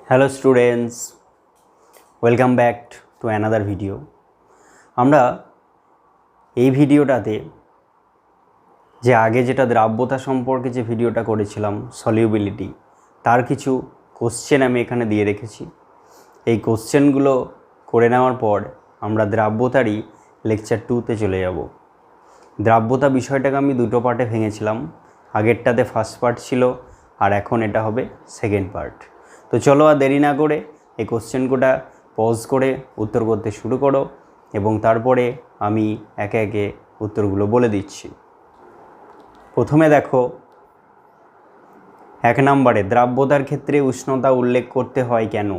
Hello students, welcome back to another video. আমরা এই ভিডিওটাতে যে আগে যেটা দ্রাব্যতা সম্পর্কে যে ভিডিওটা করেছিলাম সলিউবিলিটি, তার কিছু কোশ্চেন আমি এখানে দিয়ে রেখেছি। এই কোশ্চেনগুলো করে নেওয়ার পর আমরা দ্রাব্যতারই লেকচার 2তে চলে যাব। দ্রাব্যতা বিষয়টাকে আমি দুটো পার্টে ভেঙেছিলাম, আগেরটাতে ফার্স্ট পার্ট ছিল আর এখন এটা হবে সেকেন্ড পার্ট। তো চলো আর দেরি না করে এই কোশ্চেনগুলো পজ করে উত্তর করতে শুরু করো এবং তারপরে আমি একে একে উত্তরগুলো বলে দিচ্ছি। প্রথমে দেখো, 1 নম্বরে দ্রাব্যতার ক্ষেত্রে উষ্ণতা উল্লেখ করতে হয় কেন?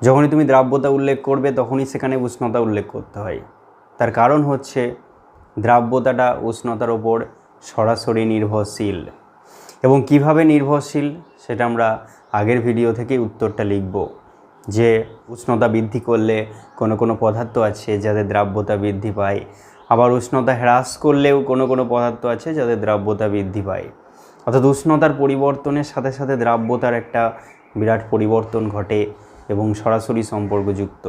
যখনই তুমি দ্রাব্যতা উল্লেখ করবে তখনই সেখানে উষ্ণতা উল্লেখ করতে হয়। তার কারণ হচ্ছে দ্রাব্যতাটা উষ্ণতার ওপর সরাসরি নির্ভরশীল। এবং কিভাবে নির্ভরশীল সেটা আমরা আগের ভিডিও থেকে উত্তরটা লিখব, যে উষ্ণতা বৃদ্ধি করলে কোনো পদার্থ আছে যাদের দ্রাব্যতা বৃদ্ধি পায়, আবার উষ্ণতা হ্রাস করলেও কোনো পদার্থ আছে যাদের দ্রাব্যতা বৃদ্ধি পায়। অর্থাৎ উষ্ণতার পরিবর্তনের সাথে সাথে দ্রাব্যতার একটা বিরাট পরিবর্তন ঘটে এবং সরাসরি সম্পর্কযুক্ত।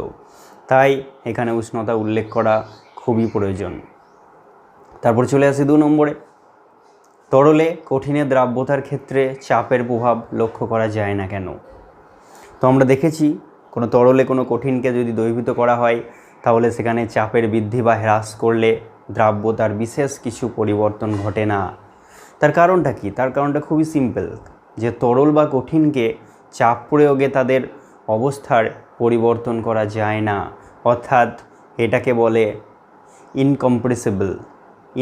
তাই এখানে উষ্ণতা উল্লেখ করা খুবই প্রয়োজন। তারপর চলে আসি 2 নম্বরে, তরলে কঠিনে দ্রাব্যতার ক্ষেত্রে চাপের প্রভাব লক্ষ্য করা যায় না কেন? তো আমরা দেখেছি কোনো তরলে কোনো কঠিনকে যদি দ্রবীভূত করা হয় তাহলে সেখানে চাপের বৃদ্ধি বা হ্রাস করলে দ্রাব্যতার বিশেষ কিছু পরিবর্তন ঘটে না। তার কারণটা কি? তার কারণটা খুবই সিম্পল, যে তরল বা কঠিনকে চাপ প্রয়োগে তাদের অবস্থার পরিবর্তন করা যায় না, অর্থাৎ এটাকে বলে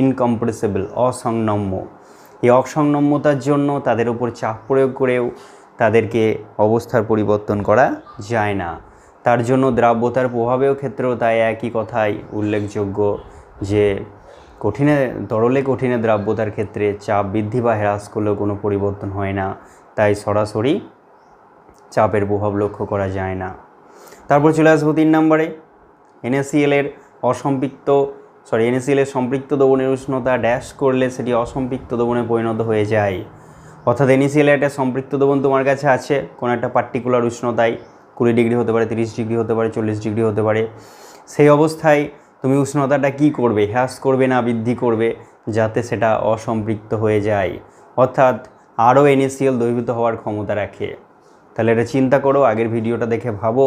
ইনকম্প্রেসিবল, অসংনম্য। এই অসংনম্যতার জন্য তাদের উপর চাপ প্রয়োগ করেও তাদেরকে অবস্থার পরিবর্তন করা যায় না। তার জন্য দ্রাব্যতার প্রভাবেও ক্ষেত্রেও তাই একই কথাই উল্লেখযোগ্য, যে তরলে কঠিনে দ্রাব্যতার ক্ষেত্রে চাপ বৃদ্ধি বা হ্রাস করলেও কোনো পরিবর্তন হয় না, তাই সরাসরি চাপের প্রভাব লক্ষ্য করা যায় না। তারপর চলে আসবো 3 নম্বরে, NaCl এর সম্পৃক্ত দ্রবণের উষ্ণতা ড্যাশ করলে সেটি অসম্পৃক্ত দ্রবণে পরিণত হয়ে যায়। অর্থাৎ NaCl একটা সম্পৃক্ত দ্রবণ তোমার কাছে আছে কোনো একটা পার্টিকুলার উষ্ণতায়, 20 ডিগ্রি হতে পারে, 30 ডিগ্রি হতে পারে, 40 ডিগ্রি হতে পারে। সেই অবস্থায় তুমি উষ্ণতাটা কি করবে? হ্রাস করবে না বৃদ্ধি করবে, যাতে সেটা অসম্পৃক্ত হয়ে যায়, অর্থাৎ আরও NaCl দ্রবীভূত হওয়ার ক্ষমতা রাখে। তাহলে এটা চিন্তা করো, আগের ভিডিওটা দেখে ভাবো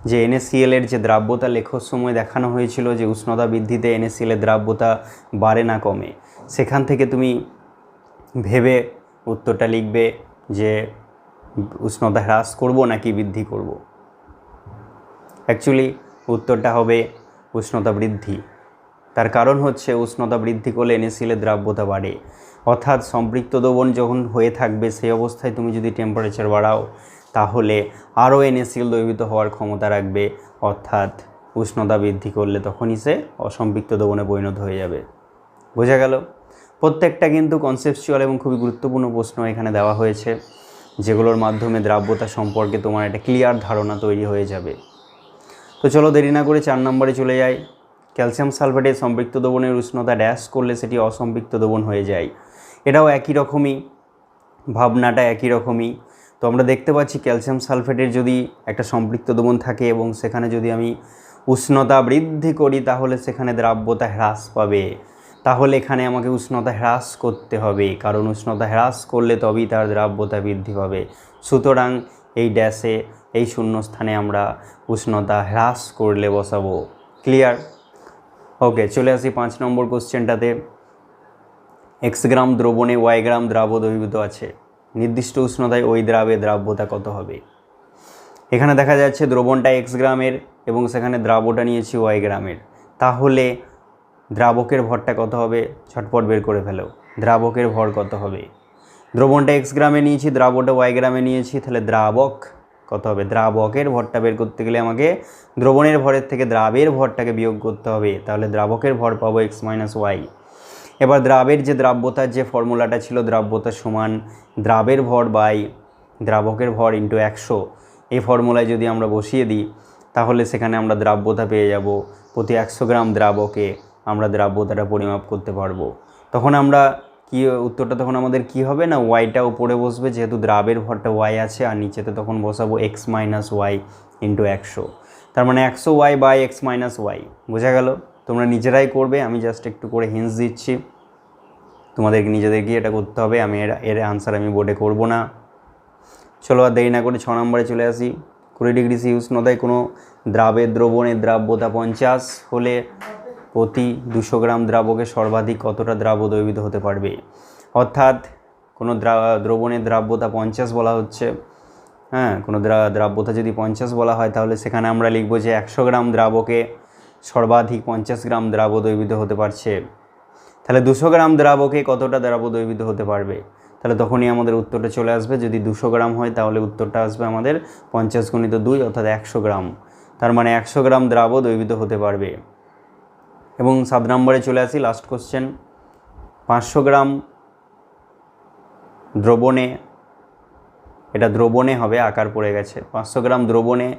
যে NaCl এর যে দ্রাব্যতা লেখার সময় দেখানো হয়েছিল যে উষ্ণতা বৃদ্ধিতে NaCl এর দ্রাব্যতা বাড়ে না কমে, সেখান থেকে তুমি ভেবে উত্তরটা লিখবে যে উষ্ণতা হ্রাস করব নাকি বৃদ্ধি করব। অ্যাকচুয়ালি উত্তরটা হবে উষ্ণতা বৃদ্ধি। তার কারণ হচ্ছে উষ্ণতা বৃদ্ধি করলে NaCl এর দ্রাব্যতা বাড়ে, অর্থাৎ সম্পৃক্ত দ্রবণ যখন হয়ে থাকবে সেই অবস্থায় তুমি যদি টেম্পারেচার বাড়াও তাহলে আরও NaCl দ্রবীভূত হওয়ার ক্ষমতা রাখবে, অর্থাৎ উষ্ণতা বৃদ্ধি করলে তখনই সে অসম্পৃক্ত দ্রবণে পরিণত হয়ে যাবে। বোঝা গেল? প্রত্যেকটা কিন্তু কনসেপচুয়াল এবং খুবই গুরুত্বপূর্ণ প্রশ্ন এখানে দেওয়া হয়েছে, যেগুলোর মাধ্যমে দ্রাব্যতা সম্পর্কে তোমার একটা ক্লিয়ার ধারণা তৈরি হয়ে যাবে। তো চলো দেরি না করে 4 নম্বরে চলে যাই। ক্যালসিয়াম সালফেটের সম্পৃক্ত দ্রবণের উষ্ণতা ড্যাশ করলে সেটি অসম্পৃক্ত দ্রবণ হয়ে যায়। এটাও একই রকমই, ভাবনাটা একই রকমই। তো আমরা দেখতে পাচ্ছি ক্যালসিয়াম সালফেটের যদি একটা সম্পৃক্ত দ্রবণ থাকে এবং সেখানে যদি আমি উষ্ণতা বৃদ্ধি করি তাহলে সেখানে দ্রাব্যতা হ্রাস পাবে। তাহলে এখানে আমাকে উষ্ণতা হ্রাস করতে হবে, কারণ উষ্ণতা হ্রাস করলে তবেই তার দ্রাব্যতা বৃদ্ধি পাবে। সুতরাং এই ড্যাশে, এই শূন্যস্থানে আমরা উষ্ণতা হ্রাস করলে বসাবো। ক্লিয়ার? ওকে, চলে আসি 5 নম্বর কোশ্চেনটাতে। X গ্রাম দ্রবণে Y গ্রাম দ্রাব্য দ্রবীভূত আছে, নির্দিষ্ট উষ্ণতায় ওই দ্রাবের দ্রাব্যতা কত হবে? এখানে দেখা যাচ্ছে দ্রবণটা X গ্রামের এবং সেখানে দ্রাব্যটা নিয়েছি Y গ্রামের, তাহলে দ্রাবকের ভরটা কত হবে? ঝটপট বের করে ফেলো, দ্রাবকের ভর কত হবে? দ্রবণটা X গ্রামে নিয়েছি, দ্রাবকটা Y গ্রামে নিয়েছি, তাহলে দ্রাবক কত হবে? দ্রাবকের ভরটা বের করতে গেলে আমাকে দ্রবণের ভরের থেকে দ্রাবের ভরটাকে বিয়োগ করতে হবে, তাহলে দ্রাবকের ভর পাবো X - Y। এবার দ্রাবের যে দ্রাব্যতার যে ফর্মুলাটা ছিল, দ্রাব্যতা সমান দ্রাবের ভর বাই দ্রাবকের ভর ইন্টু 100, এই ফর্মুলায় যদি আমরা বসিয়ে দিই তাহলে সেখানে আমরা দ্রাব্যতা পেয়ে যাব। প্রতি 100 গ্রাম দ্রাবকে আমরা দ্রাব্যতাটা পরিমাপ করতে পারবো। তখন আমরা কি উত্তরটা তখন আমাদের কি হবে না, ওয়াইটা উপরে বসবে, যেহেতু দ্রাবের ভরটা ওয়াই আছে, আর নিচেতে তখন বসাবো এক্স মাইনাস ওয়াই ইন্টু 100। তার মানে 100 Y by X minus Y. বোঝা গেল? তোমরা নিজেরাই করবে, আমি জাস্ট একটু করে হিন্টস দিচ্ছি, তোমাদেরকে নিজেদেরকে এটা করতে হবে। আমি এর আনসার আমি বোর্ডে করব না। চলো আর দেরি না করে 6 নম্বরে চলে আসি। 20 ডিগ্রি সি উষ্ণতায় কোনো দ্রবণের দ্রাব্যতা 50 হলে প্রতি 200 গ্রাম দ্রাবকে সর্বাধিক কতটা দ্রাব্য দ্রবীভূত হতে পারবে। অর্থাৎ কোনো দ্রবণের দ্রাব্যতা 50 বলা হচ্ছে, হ্যাঁ, কোনো দ্রাব্যতা যদি 50 বলা হয়, তাহলে সেখানে আমরা লিখব যে 100 গ্রাম দ্রাবকে সর্বাধিক 50 গ্রাম দ্রাব্য দ্রবীভূত হতে পারছে। তাহলে 200 গ্রাম দ্রাবকে কতটা দ্রাব্য দ্রবীভূত হতে পারবে, তাহলে তখনই আমাদের উত্তরটা চলে আসবে। যদি 200 গ্রাম হয় তাহলে উত্তরটা আসবে আমাদের 50 গুণিত 2 অর্থাৎ 100 গ্রাম। তার মানে 100 গ্রাম দ্রাব্য দ্রবীভূত হতে পারবে। এবং 7 নম্বরে চলে আসি, লাস্ট কোশ্চেন। 500 গ্রাম দ্রবণে, এটা দ্রবণে হবে, আকার পড়ে গেছে। 500 গ্রাম দ্রবণে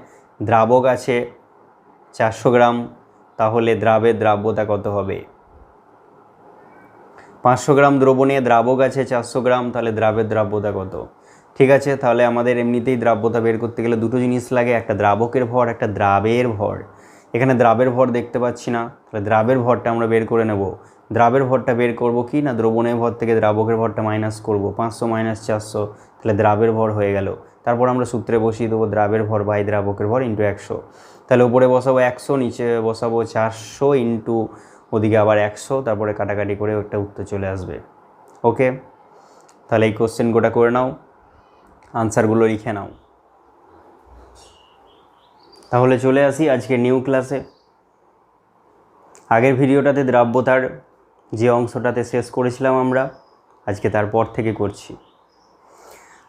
দ্রাবক আছে 400 গ্রাম, তাহলে দ্রাবের দ্রাব্যতা কত হবে? 500 গ্রাম দ্রবণে দ্রাবক আছে 400 গ্রাম, তাহলে দ্রাবের দ্রাব্যতা কত? ঠিক আছে, তাহলে আমাদের এমনিতেই দ্রাব্যতা বের করতে গেলে দুটো জিনিস লাগে, একটা দ্রাবকের ভর, একটা দ্রাবের ভর। এখানে দ্রাবের ভর দেখতে পাচ্ছি না, তাহলে দ্রাবের ভরটা আমরা বের করে নেব। দ্রাবের ভরটা বের করব কি না, দ্রবণের ভর থেকে দ্রাবকের ভরটা মাইনাস করব, 500 মাইনাস 400, তাহলে দ্রাবের ভর হয়ে গেল। তারপর আমরা সূত্রে বসিয়ে দেবো দ্রাবের ভর বাই দ্রাবকের ভর ইন্টু 100। তাহলে উপরে বসাবো 100, নিচে বসাবো 400 ইন্টু ওদিকে আবার 100, তারপরে কাটাকাটি করে একটা উত্তর চলে আসবে। ওকে, তাহলে এই কোশ্চেন গোটা করে নাও, আনসারগুলো লিখে নাও। তাহলে চলে আসি আজকে নিউ ক্লাসে। আগের ভিডিওটাতে দ্রাব্যতার যে অংশটাতে শেষ করেছিলাম আমরা, আজকে তারপর থেকে করছি।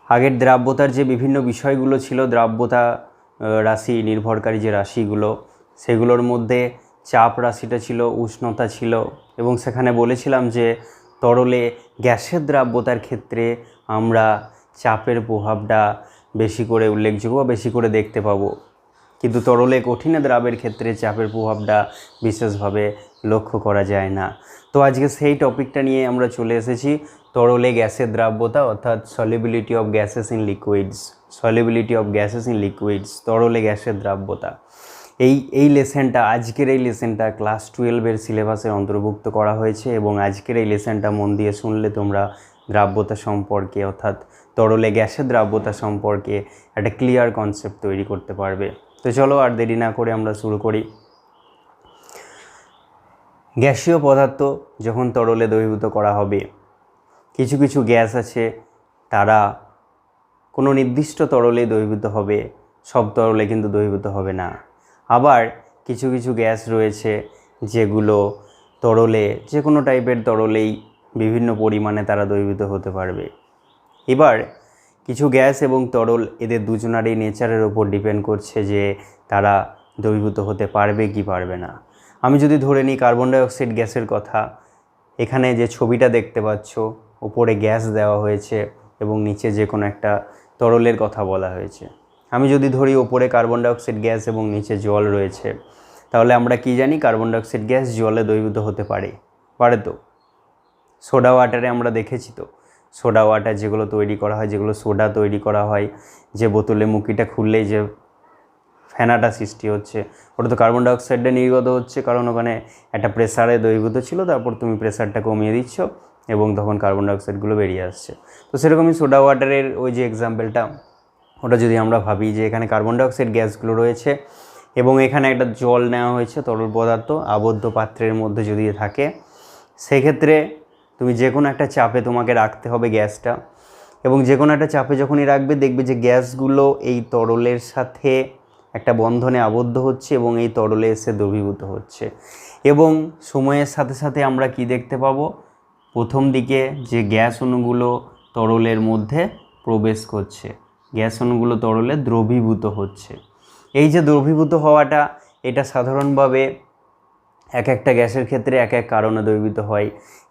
আগের দ্রাব্যতার যে বিভিন্ন বিষয়গুলো ছিল, দ্রাব্যতা রাশি নির্ভরকারী যে রাশিগুলো, সেগুলোর মধ্যে চাপ রাশিটা ছিল, উষ্ণতা ছিল, এবং সেখানে বলেছিলাম যে তরলে গ্যাসের দ্রাব্যতার ক্ষেত্রে আমরা চাপের প্রভাবটা বেশি করে উল্লেখযোগ্য বা বেশি করে দেখতে পাবো, কিন্তু তরলে কঠিন দ্রাবের ক্ষেত্রে চাপের প্রভাবটা বিশেষভাবে লক্ষ্য করা যায় না। তো আজকে সেই টপিকটা নিয়ে আমরা চলে এসেছি, তরলে গ্যাসের দ্রাব্যতা, অর্থাৎ solubility of gases in liquids. Solubility of gases in liquids, তরলে গ্যাসের দ্রাব্যতা। এই লেসেনটা, আজকের এই লেসেনটা ক্লাস 12-এর সিলেবাসে অন্তর্ভুক্ত করা হয়েছে, এবং আজকের এই লেসেনটা মন দিয়ে শুনলে তোমরা দ্রাব্যতা সম্পর্কে, অর্থাৎ তরলে গ্যাসের দ্রাব্যতা সম্পর্কে একটা ক্লিয়ার কনসেপ্ট তৈরি করতে পারবে। তো চলো আর দেরি না করে আমরা শুরু করি। গ্যাসীয় পদার্থ যখন তরলে দ্রবীভূত করা হবে, কিছু কিছু গ্যাস আছে তারা কোনো নির্দিষ্ট তরলে দ্রবীভূত হবে, সব তরলে কিন্তু দ্রবীভূত হবে না। আবার কিছু কিছু গ্যাস রয়েছে যেগুলো তরলে, যে কোনো টাইপের তরলেই বিভিন্ন পরিমাণে তারা দ্রবীভূত হতে পারবে। এবার কিছু গ্যাস এবং তরল, এদের দুজনারই নেচারের ওপর ডিপেন্ড করছে যে তারা দ্রবীভূত হতে পারবে কি পারবে না। আমি যদি ধরে নিই কার্বন ডাইঅক্সাইড গ্যাসের কথা, এখানে যে ছবিটা দেখতে পাচ্ছ, উপরে গ্যাস দেওয়া হয়েছে এবং নিচে যে কোনো একটা তরলের কথা বলা হয়েছে। আমি যদি ধরি উপরে কার্বন ডাইঅক্সাইড গ্যাস এবং নিচে জল রয়েছে, তাহলে আমরা কি জানি, কার্বন ডাইঅক্সাইড গ্যাস জলে দ্রবীভূত হতে পারে তো। সোডা ওয়াটারে আমরা দেখেছি তো, সোডা ওয়াটার যেগুলো তৈরি করা হয়, যেগুলো সোডা তৈরি করা হয়, যে বোতলে মুখিটা খুললেই যে ফেনাটা সৃষ্টি হচ্ছে, ওটা তো কার্বন ডাইঅক্সাইডটা নির্গত হচ্ছে, কারণ ওখানে একটা প্রেসারে দ্রবীভূত ছিল, তারপর তুমি প্রেসারটা কমিয়ে দিচ্ছ এবং তখন কার্বন ডাইঅক্সাইডগুলো বেরিয়ে আসছে। তো সেরকমই সোডা ওয়াটারের ওই যে এক্সাম্পলটা, ওটা যদি আমরা ভাবি যে এখানে কার্বন ডাইঅক্সাইড গ্যাসগুলো রয়েছে এবং এখানে একটা জল নেওয়া হয়েছে, তরল পদার্থ আবদ্ধ পাত্রের মধ্যে যদি থাকে, সেক্ষেত্রে তুমি যে কোনো একটা চাপে তোমাকে রাখতে হবে গ্যাসটা, এবং যে কোনো একটা চাপে যখনই রাখবে দেখবে যে গ্যাসগুলো এই তরলের সাথে একটা বন্ধনে আবদ্ধ হচ্ছে এবং এই তরলে এসে দ্রবীভূত হচ্ছে। এবং সময়ের সাথে সাথে আমরা কি দেখতে পাবো, প্রথম দিকে যে গ্যাস অণুগুলো তরলের মধ্যে প্রবেশ করছে, গ্যাস অণুগুলো তরলে দ্রবীভূত হচ্ছে। এই যে দ্রবীভূত হওয়াটা, এটা সাধারণভাবে এক একটা গ্যাসের ক্ষেত্রে এক এক কারণে দ্রবীভূত হয়।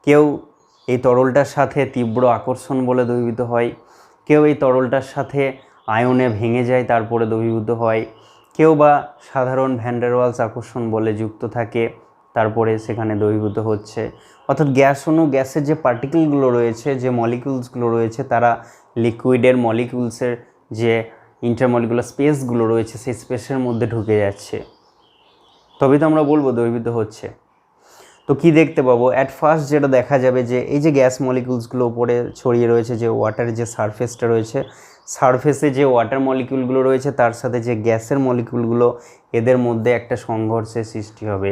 কেউ এই তরলটার সাথে তীব্র আকর্ষণ বলে দ্রবীভূত হয়, কেউ এই তরলটার সাথে আয়নে ভেঙে যায় তারপরে দ্রবীভূত হয়, কেউ বা সাধারণ ভ্যান ডার ওয়ালস আকর্ষণ বলে যুক্ত থাকে, তারপরে সেখানে দ্রবীভূত হচ্ছে। অর্থাৎ গ্যাস অণু, গ্যাসের যে পার্টিকেলগুলো রয়েছে, যে মলিকিউলসগুলো রয়েছে, তারা লিকুইডের মলিকিউলসের যে ইন্টারমলিকুলার স্পেসগুলো রয়েছে সেই স্পেসের মধ্যে ঢুকে যাচ্ছে, তবেই তো আমরা বলবো দ্রবীভূত হচ্ছে। তো কি দেখতে পাবো, অ্যাট ফার্স্ট যেটা দেখা যাবে যে এই যে গ্যাস মলিকিউলসগুলো উপরে ছড়িয়ে রয়েছে, যে ওয়াটারের যে সারফেসটা রয়েছে, সারফেসে যে ওয়াটার মলিকিউলগুলো রয়েছে তার সাথে যে গ্যাসের মলিকিউলগুলো, এদের মধ্যে একটা সংঘর্ষের সৃষ্টি হবে,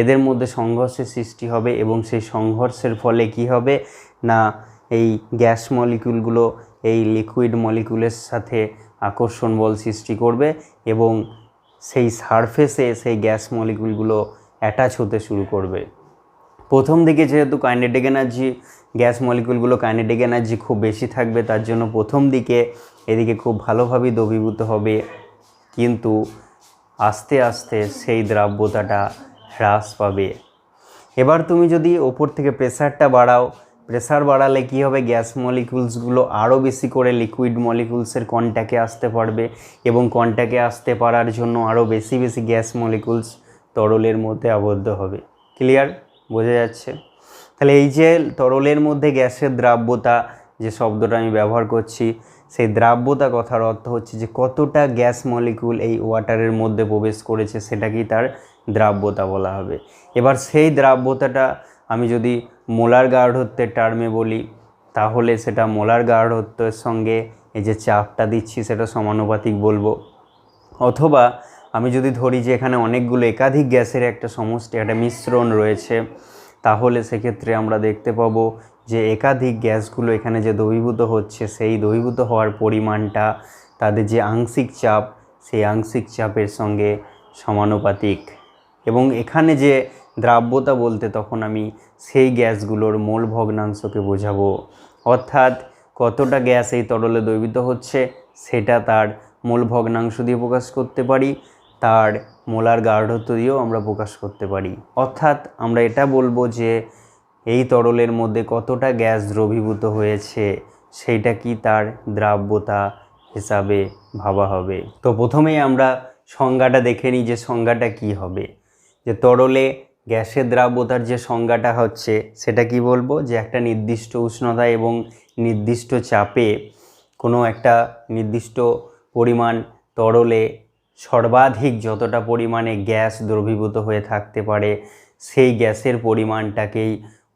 এদের মধ্যে সংঘর্ষের সৃষ্টি হবে এবং সেই সংঘর্ষের ফলে কি হবে না, এই গ্যাস মলিকিউলগুলো এই লিকুইড মলিকিউলের সাথে আকর্ষণ বল সৃষ্টি করবে এবং সেই সারফেসে সেই গ্যাস মলিকিউলগুলো অ্যাটাচ হতে শুরু করবে। প্রথম দিকে যেহেতু কাইনেটিক এনার্জি, গ্যাস মলিকিউলগুলো কাইনেটিক এনার্জি খুব বেশি থাকবে, তার জন্য প্রথম দিকে এদিকে খুব ভালোভাবেই দ্রবীভূত হবে, কিন্তু আস্তে আস্তে সেই দ্রাব্যতাটা হ্রাস পাবে। এবার তুমি যদি ওপর থেকে প্রেসারটা বাড়াও, প্রেসার বাড়ালে কি হবে, গ্যাস মলিকিউলসগুলো আরও বেশি করে লিকুইড মলিকিউলসের কন্ট্যাক্টে আসতে পারবে এবং কন্ট্যাক্টে আসতে পারার জন্য আরও বেশি বেশি গ্যাস মলিকিউলস তরলের মধ্যে আবদ্ধ হবে। ক্লিয়ার? বোঝা যাচ্ছে? তাহলে এই যে তরলের মধ্যে গ্যাসের দ্রাব্যতা যে শব্দটা আমি ব্যবহার করছি, সেই দ্রাব্যতা কথার অর্থ হচ্ছে যে কতটা গ্যাস মলিকিউল এই ওয়াটারের মধ্যে প্রবেশ করেছে সেটাকেই তার দ্রাব্যতা বলা হবে। এবার সেই দ্রাব্যতাটা আমি যদি মোলার গাঢ়ত্বের টার্মে বলি, তাহলে সেটা মোলার গাঢ়ত্বের সঙ্গে এই যে চাপটা দিচ্ছি সেটা সমানুপাতিক বলবো। অথবা আমি যদি ধরি যে এখানে অনেকগুলো একাধিক গ্যাসের একটা সমষ্টি, একটা মিশ্রণ রয়েছে, তাহলে সেক্ষেত্রে আমরা দেখতে পাবো যে একাধিক গ্যাসগুলো এখানে যে দ্রবীভূত হচ্ছে, সেই দ্রবীভূত হওয়ার পরিমাণটা তাদের যে আংশিক চাপ, সেই আংশিক চাপের সঙ্গে সমানুপাতিক। এবং এখানে যে দ্রাব্যতা বলতে তখন আমি সেই গ্যাসগুলোর মোল ভগ্নাংশকে বোঝাবো, অর্থাৎ কতটা গ্যাস এই তরলে দ্রবীভূত হচ্ছে সেটা তার মোল ভগ্নাংশ দিয়ে প্রকাশ করতে পারি, তার মোলার গাঢ়ত্ব দিয়েও আমরা প্রকাশ করতে পারি। অর্থাৎ আমরা এটা বলবো যে এই তরলের মধ্যে কতটা গ্যাস দ্রবীভূত হয়েছে সেইটা কি তার দ্রাব্যতা হিসাবে ভাবা হবে। তো প্রথমেই আমরা সংজ্ঞাটা দেখে নিই যে সংজ্ঞাটা কি হবে। যে তরলে গ্যাসের দ্রাব্যতার যে সংজ্ঞাটা হচ্ছে সেটা কি বলবো, যে একটা নির্দিষ্ট উষ্ণতা এবং নির্দিষ্ট চাপে কোনো একটা নির্দিষ্ট পরিমাণ তরলে সর্বাধিক যতটা পরিমাণে গ্যাস দ্রবীভূত হয়ে থাকতে পারে সেই গ্যাসের পরিমাণটাকেই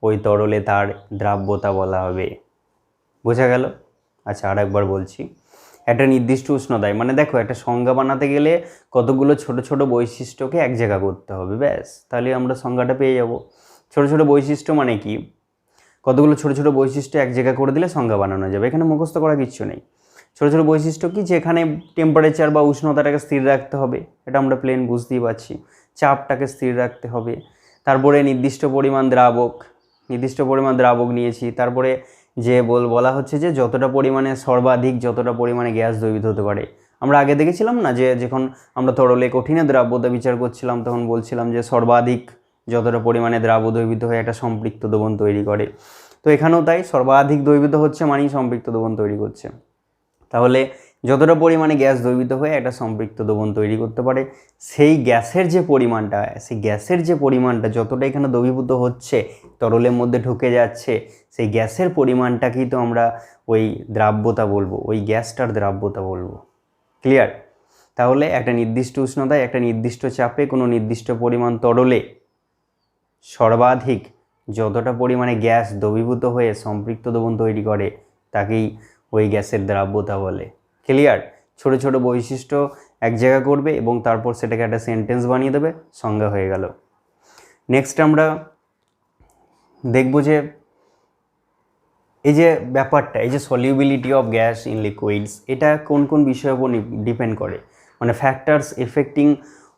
ওই তরলে তার দ্রাব্যতা বলা হবে। বোঝা গেল? আচ্ছা, আর একবার বলছি। একটা নির্দিষ্ট উষ্ণতায়, মানে দেখো একটা সংজ্ঞা বানাতে গেলে কতগুলো ছোট ছোট বৈশিষ্ট্যকে এক জায়গা করতে হবে, ব্যাস, তাহলে আমরা সংজ্ঞাটা পেয়ে যাব। ছোট ছোট বৈশিষ্ট্য মানে কি, কতগুলো ছোট ছোট বৈশিষ্ট্য এক জায়গা করে দিলে সংজ্ঞা বানানো যাবে, এখানে মুখস্থ করা কিচ্ছু নেই। ছোট ছোট বৈশিষ্ট্য কি, যে এখানে টেম্পারেচার বা উষ্ণতাটাকে স্থির রাখতে হবে, এটা আমরা প্লেন বুঝতেই পারছি। চাপটাকে স্থির রাখতে হবে, তারপরে নির্দিষ্ট পরিমাণ দ্রাবক নিয়েছি, তারপরে যে বলা হচ্ছে যে যতটা পরিমাণে সর্বাধিক যতটা পরিমাণে গ্যাস দ্রবীভূত হতে পারে। আমরা আগে দেখেছিলাম না যে যখন আমরা তরলে কঠিনে দ্রাব্যতা বিচার করছিলাম তখন বলছিলাম যে সর্বাধিক যতটা পরিমাণে দ্রাব্য দ্রবীভূত হয়ে একটা সম্পৃক্ত দ্রবণ তৈরি করে। তো এখানেও তাই, সর্বাধিক দ্রবীভূত হচ্ছে মানেই সম্পৃক্ত দ্রবণ তৈরি করছে। তাহলে যতটা পরিমাণে গ্যাস দ্রবীভূত হয়ে একটা সম্পৃক্ত দ্রবণ তৈরি করতে পারে, সেই গ্যাসের যে পরিমাণটা যতটা এখানে দ্রবীভূত হচ্ছে তরলের মধ্যে ঢুকে যাচ্ছে, সেই গ্যাসের পরিমাণটাকেই তো আমরা ওই দ্রাব্যতা বলবো, ওই গ্যাসটার দ্রাব্যতা বলবো। ক্লিয়ার? তাহলে একটা নির্দিষ্ট উষ্ণতায় একটা নির্দিষ্ট চাপে কোনো নির্দিষ্ট পরিমাণ তরলে সর্বাধিক যতটা পরিমাণে গ্যাস দ্রবীভূত হয়ে সম্পৃক্ত দ্রবণ তৈরি করে তাকেই ওই গ্যাসের দ্রাব্যতা বলে। ক্লিয়ার? ছোট ছোট বৈশিষ্ট্য এক জায়গা করবে এবং তারপর সেটাকে একটা সেন্টেন্স বানিয়ে দেবে, সংজ্ঞা হয়ে গেল। নেক্সট আমরা দেখব যে এই যে ব্যাপারটা, এই যে solubility of gas in liquids, এটা কোন কোন বিষয়ের উপর ডিপেন্ড করে, মানে factors affecting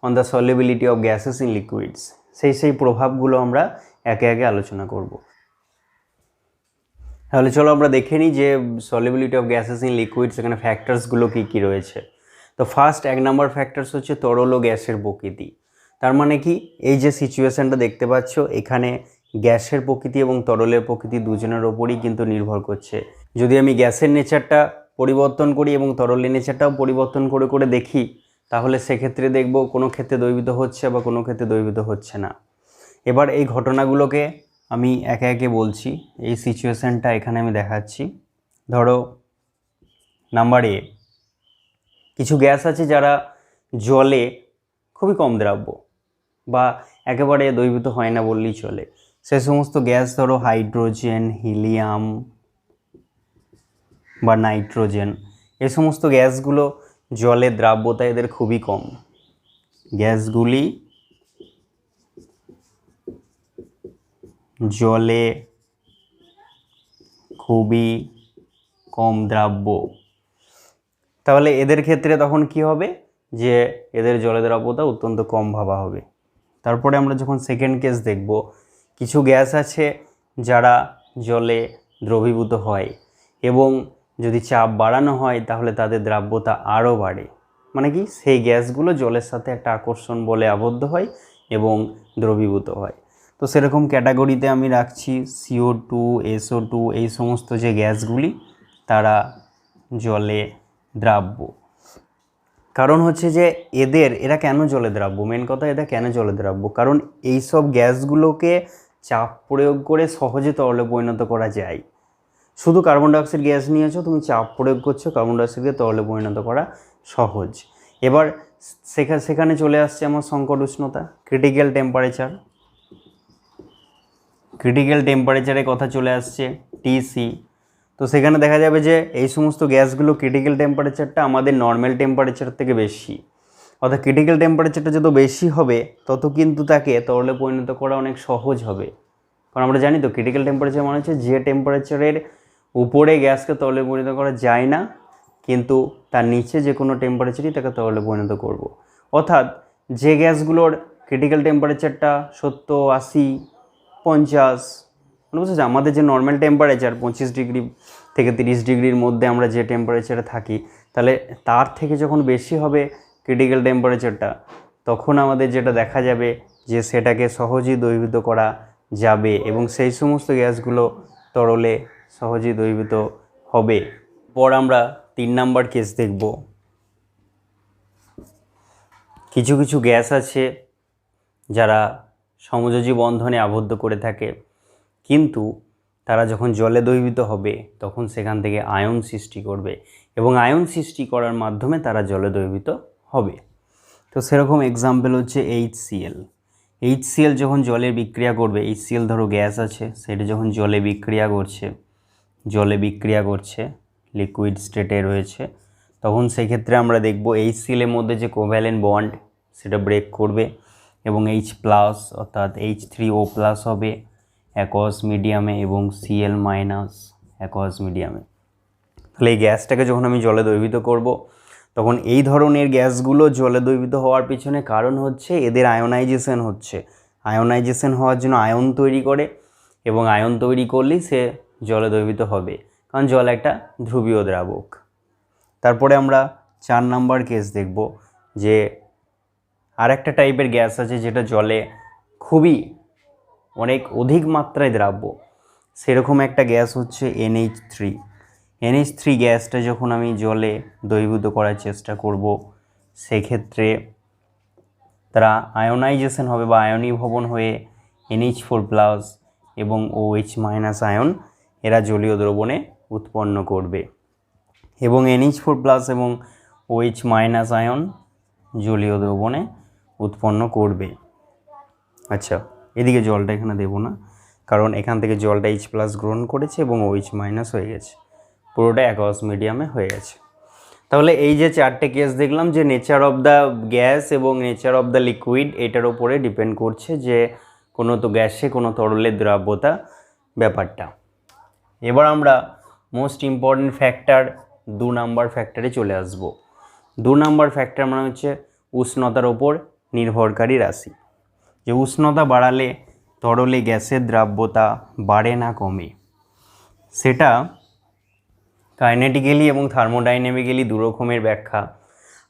on the solubility of gases in liquids, সেই প্রভাবগুলো আমরা একে একে আলোচনা করব। তাহলে চলো আমরা দেখে নিই যে solubility of gases in liquids এখানে ফ্যাক্টরসগুলো কী কী রয়েছে। তো ফার্স্ট 1 নম্বর ফ্যাক্টরস হচ্ছে তরল ও গ্যাসের প্রকৃতি। তার মানে কি, এই যে সিচুয়েশানটা দেখতে পাচ্ছ এখানে গ্যাসের প্রকৃতি এবং তরলের প্রকৃতি দুজনের ওপরই কিন্তু নির্ভর করছে। যদি আমি গ্যাসের নেচারটা পরিবর্তন করি এবং তরলের নেচারটাও পরিবর্তন করে করে দেখি, তাহলে সেক্ষেত্রে দেখব কোনো ক্ষেত্রে দ্রবীভূত হচ্ছে বা কোনো ক্ষেত্রে দ্রবীভূত হচ্ছে না। এবার এই ঘটনাগুলোকে আমি একে একে বলছি। এই সিচুয়েশানটা এখানে আমি দেখাচ্ছি। ধরো নাম্বার এ, কিছু গ্যাস আছে যারা জলে খুবই কম দ্রাব্য বা একেবারে দ্রবীভূত হয় না বললেই চলে। সে সমস্ত গ্যাস ধরো হাইড্রোজেন, হিলিয়াম বা নাইট্রোজেন, এই সমস্ত গ্যাসগুলো জলে দ্রাব্যতা এদের খুবই কম। গ্যাসগুলি জলে খুবই কম দ্রাব্য। তাহলে এদের ক্ষেত্রে তখন কি হবে, যে এদের জলে দ্রাব্যতা অত্যন্ত কম ভাবা হবে। তারপরে আমরা যখন সেকেন্ড কেস দেখব, কিছু গ্যাস আছে যারা জলে দ্রবীভূত হয় এবং যদি চাপ বাড়ানো হয় তাহলে তাদের দ্রাব্যতা আরও বাড়ে। মানে কি, সেই গ্যাসগুলো জলের সাথে একটা আকর্ষণ বলে আবদ্ধ হয় এবং দ্রবীভূত হয়। তো সেরকম ক্যাটাগরিতে আমি রাখছি CO2, SO2, এই সমস্ত যে গ্যাসগুলি তারা জলে দ্রাব্য। কারণ হচ্ছে যে এরা কেন জলে দ্রাব্য, মেন কথা এরা কেন জলে দ্রাব্য, কারণ এই সব গ্যাসগুলোকে চাপ প্রয়োগ করে সহজে তরলে পরিণত করা যায়। শুধু কার্বন ডাইঅক্সাইড গ্যাস নিয়েছো, তুমি চাপ প্রয়োগ করছো, কার্বন ডাইঅক্সাইডকে তরলে পরিণত করা সহজ। এবার সেখানে চলে আসছে আমার সংকট উষ্ণতা, ক্রিটিক্যাল টেম্পারেচার। ক্রিটিক্যাল টেম্পারেচারের কথা চলে আসছে TC। তো সেখানে দেখা যাবে যে এই সমস্ত গ্যাসগুলো ক্রিটিক্যাল টেম্পারেচারটা আমাদের নর্মাল টেম্পারেচার থেকে বেশি। অর্থাৎ ক্রিটিক্যাল টেম্পারেচারটা যত বেশি হবে তত কিন্তু তাকে তরলে পরিণত করা অনেক সহজ হবে। কারণ আমরা জানি তো ক্রিটিক্যাল টেম্পারেচার মানে হচ্ছে যে টেম্পারেচারের উপরে গ্যাসকে তরলে পরিণত করা যায় না, কিন্তু তার নিচে যে কোনো টেম্পারেচারই তাকে তরলে পরিণত করব। অর্থাৎ যে গ্যাসগুলোর ক্রিটিক্যাল টেম্পারেচারটা 70, 80, 50, মানে বুঝেছো, আমাদের যে নর্মাল টেম্পারেচার 25 ডিগ্রি থেকে 30 ডিগ্রির মধ্যে আমরা যে টেম্পারেচারে থাকি, তাহলে তার থেকে যখন বেশি হবে ক্রিটিক্যাল টেম্পারেচারটা, তখন আমাদের যেটা দেখা যাবে যে সেটাকে সহজেই দ্রবীভূত করা যাবে এবং সেই সমস্ত গ্যাসগুলো তরলে সহজেই দ্রবীভূত হবে। পর আমরা 3 নাম্বার কেস দেখব। কিছু কিছু গ্যাস আছে যারা সমযোজী বন্ধনে আবদ্ধ করে থাকে, কিন্তু তারা যখন জলে দ্রবীভূত হবে তখন সেখান থেকে আয়ন সৃষ্টি করবে এবং আয়ন সৃষ্টি করার মাধ্যমে তারা জলে দ্রবীভূত হবে। তো সেরকম এক্সাম্পল হচ্ছে HCl। HCl যখন জলে বিক্রিয়া করবে, HCl ধরো গ্যাস আছে, সেটা যখন জলে বিক্রিয়া করছে লিকুইড স্টেটে রয়েছে, তখন সেক্ষেত্রে আমরা দেখব HCl এর মধ্যে যে কোভ্যালেন্ট বন্ড সেটা ব্রেক করবে এবং H+ অর্থাৎ H3O+ হবে অ্যাকোয়াস মিডিয়ামে এবং Cl- অ্যাকোয়াস মিডিয়ামে। তাহলে এই গ্যাসটাকে যখন আমি জলে দ্রবীভূত করব, তখন এই ধরনের গ্যাসগুলো জলে দ্রবীভূত হওয়ার পিছনে কারণ হচ্ছে এদের আয়োনাইজেশন হচ্ছে। আয়োনাইজেশন হওয়ার জন্য আয়ন তৈরি করে এবং আয়ন তৈরি করলেই সে জলে দ্রবীভূত হবে, কারণ জল একটা ধ্রুবীয় দ্রাবক। তারপরে আমরা 4 নাম্বার কেস দেখব, যে আর একটা টাইপের গ্যাস আছে যেটা জলে খুবই অনেক অধিক মাত্রায় দ্রাব্য। সেরকম একটা গ্যাস হচ্ছে NH3। NH3 গ্যাসটা যখন আমি জলে দ্রবীভূত করার চেষ্টা করব, সেক্ষেত্রে তারা আয়োনাইজেশন হবে বা আয়নীভবন হয়ে NH4+ এবং OH- আয়ন এরা জলীয় দ্রবণে উৎপন্ন করবে এবং NH4+ এবং OH- আয়ন জলীয় দ্রবণে উৎপন্ন করবে। আচ্ছা, এদিকে জলটা এখানে দেব না, কারণ এখান থেকে জলটা H+ গ্রহণ করেছে এবং OH- হয়ে গেছে, পুরোটা অ্যাকোয়াস মিডিয়ামে হয়ে গেছে। তাহলে এই যে 4টে কেস দেখলাম, যে নেচার অফ দ্য গ্যাস এবং নেচার অফ দ্য লিকুইড, এটার ওপরে ডিপেন্ড করছে যে কোনো তো গ্যাসে কোনো তরলের দ্রাব্যতা ব্যাপারটা। এবার আমরা মোস্ট ইম্পর্টেন্ট ফ্যাক্টর 2 নাম্বার ফ্যাক্টরে চলে আসব। 2 নাম্বার ফ্যাক্টর মানে হচ্ছে উষ্ণতার ওপর নির্ভরকারী রাশি। যে উষ্ণতা বাড়ালে তরলে গ্যাসের দ্রাব্যতা বাড়ে না কমে, সেটা কাইনেটিক্যালি এবং থার্মোডাইনামিক্যালি দু রকমের ব্যাখ্যা।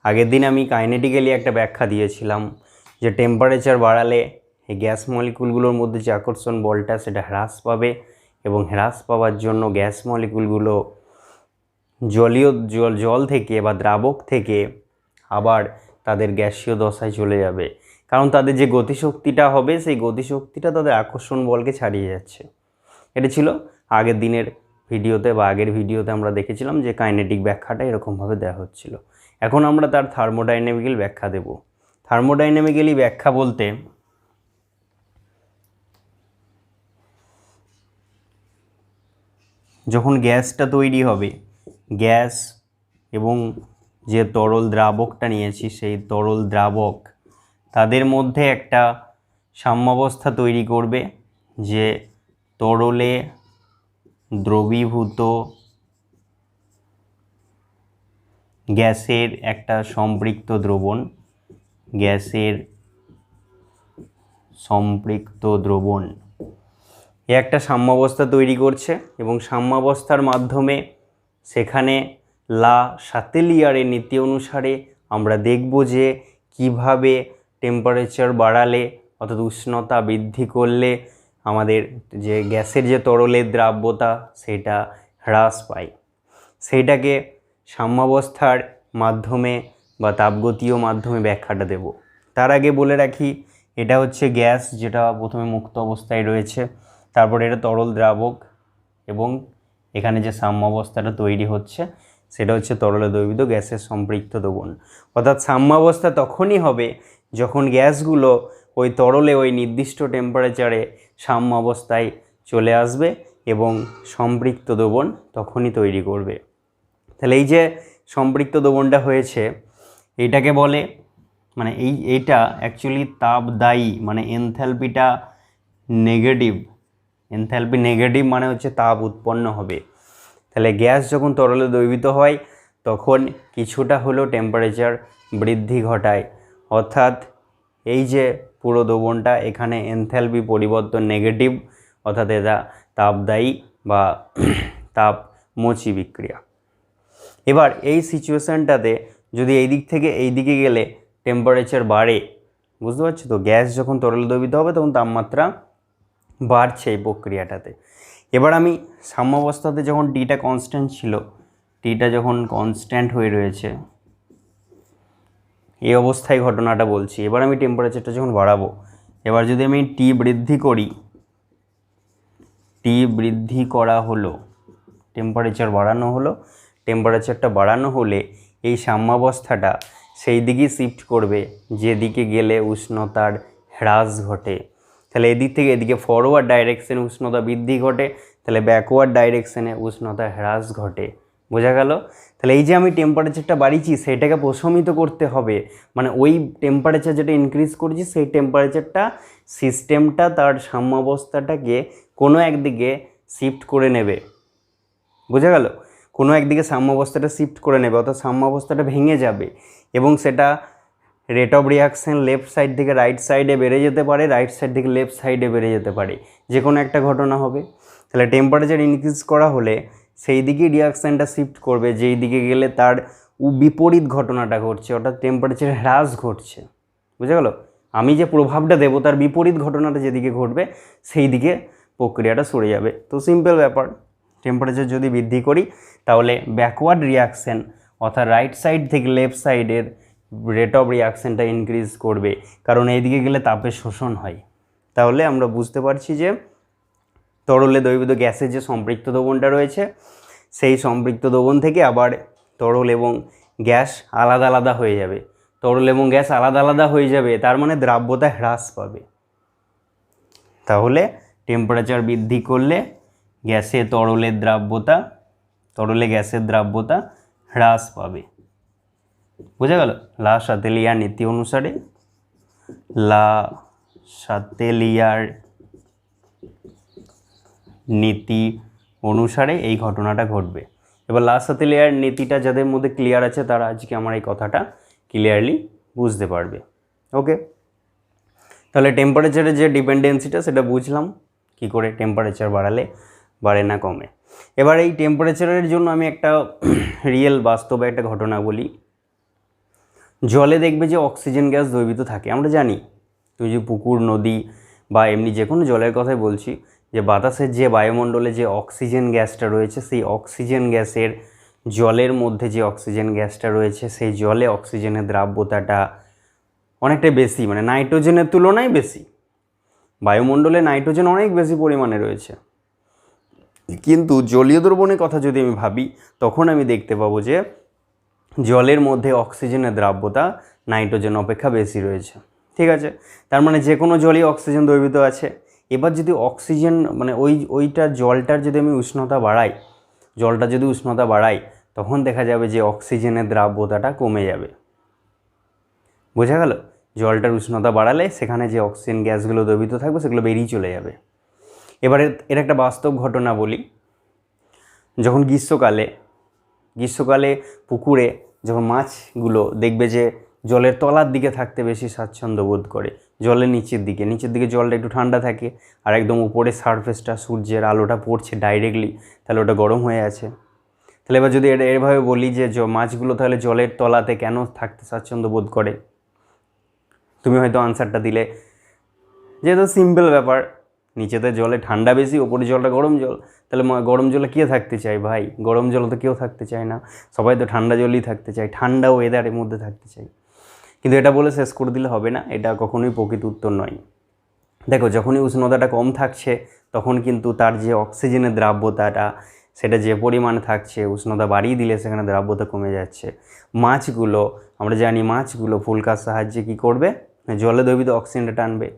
আগের দিন আমি কাইনেটিক্যালি একটা ব্যাখ্যা দিয়েছিলাম, যে টেম্পারেচার বাড়ালে এই গ্যাস মলিকুলগুলোর মধ্যে যে আকর্ষণ বলটা সেটা হ্রাস পাবে এবং হ্রাস পাওয়ার জন্য গ্যাস মলিকুলগুলো জল থেকে বা দ্রাবক থেকে আবার তাদের গ্যাসীয় দশায় চলে যাবে কারণ তাদের যে গতিশক্তিটা হবে সেই গতিশক্তিটা তাদের আকর্ষণ বলকে ছাড়িয়ে যাচ্ছে। এটা ছিল আগের দিনের ভিডিওতে বা আগের ভিডিওতে আমরা দেখেছিলাম যে কাইনেটিক ব্যাখ্যাটা এরকমভাবে দেওয়া হচ্ছিল। এখন আমরা তার থার্মোডাইনামিক্যাল ব্যাখ্যা দেব। থার্মোডাইনামিক্যালি ব্যাখ্যা বলতে যখন গ্যাসটা তৈরি হবে, গ্যাস এবং যে তরল দ্রাবকটা নিয়েছি সেই তরল দ্রাবক তাদের মধ্যে একটা সাম্যাবস্থা তৈরি করবে, যে তরলে দ্রবীভূত গ্যাসের একটা সম্পৃক্ত দ্রবণ, গ্যাসের সম্পৃক্ত দ্রবণ এ একটা সাম্যাবস্থা তৈরি করছে এবং সাম্যাবস্থার মাধ্যমে সেখানে লা শাতেলিয়ারের নীতি অনুসারে আমরা দেখব যে কিভাবে টেম্পারেচার বাড়ালে অর্থাৎ উষ্ণতা বৃদ্ধি করলে আমাদের যে গ্যাসের যে তরলের দ্রাব্যতা সেটা হ্রাস পায়। সেইটাকে সাম্যাবস্থার মাধ্যমে বা তাপগতীয় মাধ্যমে ব্যাখ্যাটা দেব। তার আগে বলে রাখি, এটা হচ্ছে গ্যাস যেটা প্রথমে মুক্ত অবস্থায় রয়েছে, তারপরে এটা তরল দ্রাবক এবং এখানে যে সাম্যাবস্থাটা তৈরি হচ্ছে সেটা হচ্ছে তরলে দ্রবীভূত গ্যাসের সম্পৃক্ত দ্রবণ। অর্থাৎ সাম্যাবস্থা তখনই হবে যখন গ্যাসগুলো ওই তরলে ওই নির্দিষ্ট টেম্পারেচারে সাম্যাবস্থায় চলে আসবে এবং সম্পৃক্ত দ্রবণ তখনই তৈরি করবে। তাহলে এই যে সম্পৃক্ত দ্রবণটা হয়েছে এইটাকে বলে, মানে এইটা অ্যাকচুয়ালি তাপদায়ী, মানে এনথ্যালপিটা নেগেটিভ। এনথ্যালপি নেগেটিভ মানে হচ্ছে তাপ উৎপন্ন হবে। তাহলে গ্যাস যখন তরলে দ্রবীভূত হয় তখন কিছুটা হলেও টেম্পারেচার বৃদ্ধি ঘটায়, অর্থাৎ এই যে পুরো দ্রবণটা এখানে এনথ্যালপি পরিবর্তন নেগেটিভ, অর্থাৎ এটা তাপদায়ী বা তাপমোচী বিক্রিয়া। এবার এই সিচুয়েশানটাতে যদি এই দিক থেকে এই দিকে গেলে টেম্পারেচার বাড়ে, বুঝতে পারছো তো, গ্যাস যখন তরলে দ্রবীভূত হবে তখন তাপমাত্রা বাড়ছে এই প্রক্রিয়াটাতে। এবার আমি সাম্যাবস্থাতে যখন টিটা কনস্ট্যান্ট ছিল, টিটা যখন কনস্ট্যান্ট হয়ে রয়েছে এই অবস্থায় ঘটনাটা বলছি। এবার আমি টেম্পারেচারটা যখন বাড়াবো, এবার যদি আমি টি বৃদ্ধি করি, টি বৃদ্ধি করা হলো, টেম্পারেচার বাড়ানো হলো, টেম্পারেচারটা বাড়ানো হলে এই সাম্যাবস্থাটা সেই দিকেই শিফট করবে যেদিকে গেলে উষ্ণতার হ্রাস ঘটে। তাহলে এদিক থেকে এদিকে ফরওয়ার্ড ডাইরেকশনে উষ্ণতা বৃদ্ধি ঘটে, তাহলে ব্যাকওয়ার্ড ডাইরেকশনে উষ্ণতা হ্রাস ঘটে। বোঝা গেল? তাহলে এই যে আমি টেম্পারেচারটা বাড়িয়েছি সেটাকে প্রশমিত করতে হবে, মানে ওই টেম্পারেচার যেটা ইনক্রিজ করেছি সেই টেম্পারেচারটা সিস্টেমটা তার সাম্যাবস্থাটাকে কোনো একদিকে শিফট করে নেবে। বোঝা গেল? কোনো একদিকে সাম্যাবস্থাটা শিফট করে নেবে, অর্থাৎ সাম্যাবস্থাটা ভেঙে যাবে এবং সেটা rate of reaction left side থেকে রাইট সাইডে বেড়ে যেতে পারে, রাইট সাইড থেকে লেফট সাইডে বেড়ে যেতে পারে, যে কোনো একটা ঘটনা হবে। তাহলে টেম্পারেচার ইনক্রিজ করা হলে সেই দিকেই রিয়াকশানটা শিফট করবে যেই দিকে গেলে তার বিপরীত ঘটনাটা ঘটছে, অর্থাৎ টেম্পারেচার হ্রাস ঘটছে। বুঝা গেল? আমি যে প্রভাবটা দেবো তার বিপরীত ঘটনাটা যেদিকে ঘটবে সেই দিকে প্রক্রিয়াটা সরে যাবে। তো সিম্পল ব্যাপার, টেম্পারেচার যদি বৃদ্ধি করি তাহলে ব্যাকওয়ার্ড রিয়াকশান অর্থাৎ রাইট সাইড থেকে লেফট সাইডের রেট অফ রিয়াকশানটা ইনক্রিজ করবে, কারণ এইদিকে গেলে তাপের শোষণ হয়। তাহলে আমরা বুঝতে পারছি যে তরলে দ্রবীভূত গ্যাসের যে সম্পৃক্ত দ্রবণটা রয়েছে সেই সম্পৃক্ত দ্রবণ থেকে আবার তরল এবং গ্যাস আলাদা আলাদা হয়ে যাবে। তরল এবং গ্যাস আলাদা আলাদা হয়ে যাবে, তার মানে দ্রাব্যতা হ্রাস পাবে। তাহলে টেম্পারেচার বৃদ্ধি করলে গ্যাসে তরলের দ্রাব্যতা, তরলে গ্যাসের দ্রাব্যতা হ্রাস পাবে। বোঝা গেল? লা শাতেলিয়ার নীতি অনুসারে, লা শাতেলিয়ার নীতি অনুসারে এই ঘটনাটা ঘটবে। এবার লা শাতেলিয়ার নীতিটা যাদের মধ্যে ক্লিয়ার আছে তারা আজকে আমার এই কথাটা ক্লিয়ারলি বুঝতে পারবে। ওকে, তাহলে টেম্পারেচারের যে ডিপেন্ডেন্সিটা সেটা বুঝলাম, কি করে টেম্পারেচার বাড়ালে বাড়ে না কমে। এবার এই টেম্পারেচারের জন্য আমি একটা রিয়েল বাস্তবে একটা ঘটনা বলি। জলে দেখবে যে অক্সিজেন গ্যাস দ্রবীভূত থাকে, আমরা জানি। তুই যে পুকুর, নদী বা এমনি যে কোনো জলের কথাই বলছি, যে বাতাসের যে বায়ুমণ্ডলে যে অক্সিজেন গ্যাসটা রয়েছে সেই অক্সিজেন গ্যাসের, জলের মধ্যে যে অক্সিজেন গ্যাসটা রয়েছে সেই জলে অক্সিজেনের দ্রাব্যতাটা অনেকটাই বেশি, মানে নাইট্রোজেনের তুলনায় বেশি। বায়ুমণ্ডলে নাইট্রোজেন অনেক বেশি পরিমাণে রয়েছে, কিন্তু জলীয় দ্রবণের কথা যদি আমি ভাবি তখন আমি দেখতে পাবো যে জলের মধ্যে অক্সিজেনের দ্রাব্যতা নাইট্রোজেন অপেক্ষা বেশি রয়েছে। ঠিক আছে, তার মানে যে কোনো জলই অক্সিজেন দ্রবীভূত আছে। এবার যদি অক্সিজেন মানে ওইটা জলটার যদি আমি উষ্ণতা বাড়াই, জলটা যদি উষ্ণতা বাড়াই তখন দেখা যাবে যে অক্সিজেনের দ্রাব্যতাটা কমে যাবে। বোঝা গেল? জলটার উষ্ণতা বাড়ালে সেখানে যে অক্সিজেন গ্যাসগুলো দ্রবীভূত থাকবে সেগুলো বেরিয়ে চলে যাবে। এবারে এর একটা বাস্তব ঘটনা বলি। যখন গ্রীষ্মকালে পুকুরে যখন মাছগুলো দেখবে যে জলের তলার দিকে থাকতে বেশি স্বাচ্ছন্দ্য বোধ করে, জলের নিচের দিকে জলটা একটু ঠান্ডা থাকে, আর একদম উপরে সারফেসটা সূর্যের আলোটা পড়ছে ডাইরেক্টলি, তাহলে ওটা গরম হয়ে আছে। তাহলে এবার যদি এটা এভাবে বলি যে মাছগুলো তাহলে জলের তলাতে কেন থাকতে স্বাচ্ছন্দ্য বোধ করে, তুমি হয়তো আনসারটা দিলে যেহেতু সিম্পল ব্যাপার, নিচেতে জলে ঠান্ডা বেশি, ওপরে জলটা গরম জল, তাহলে গরম জলে কে থাকতে চায় ভাই? গরম জলে তো কেউ থাকতে চায় না, সবাই তো ঠান্ডা জলই থাকতে চায়, ঠান্ডা ওয়েদারের মধ্যে থাকতে চায়। কিন্তু এটা বলে শেষ করে দিলে হবে না, এটা কখনোই প্রকৃত উত্তর নয়। দেখো, যখনই উষ্ণতাটা কম থাকছে তখন কিন্তু তার যে অক্সিজেনের দ্রাব্যতাটা সেটা যে পরিমাণে থাকছে, উষ্ণতা বাড়িয়ে দিলে সেখানে দ্রাব্যতা কমে যাচ্ছে। মাছগুলো, আমরা জানি মাছগুলো ফুলকার সাহায্যে কী করবে, জলে দ্রবীভূত অক্সিজেনটা টানবে।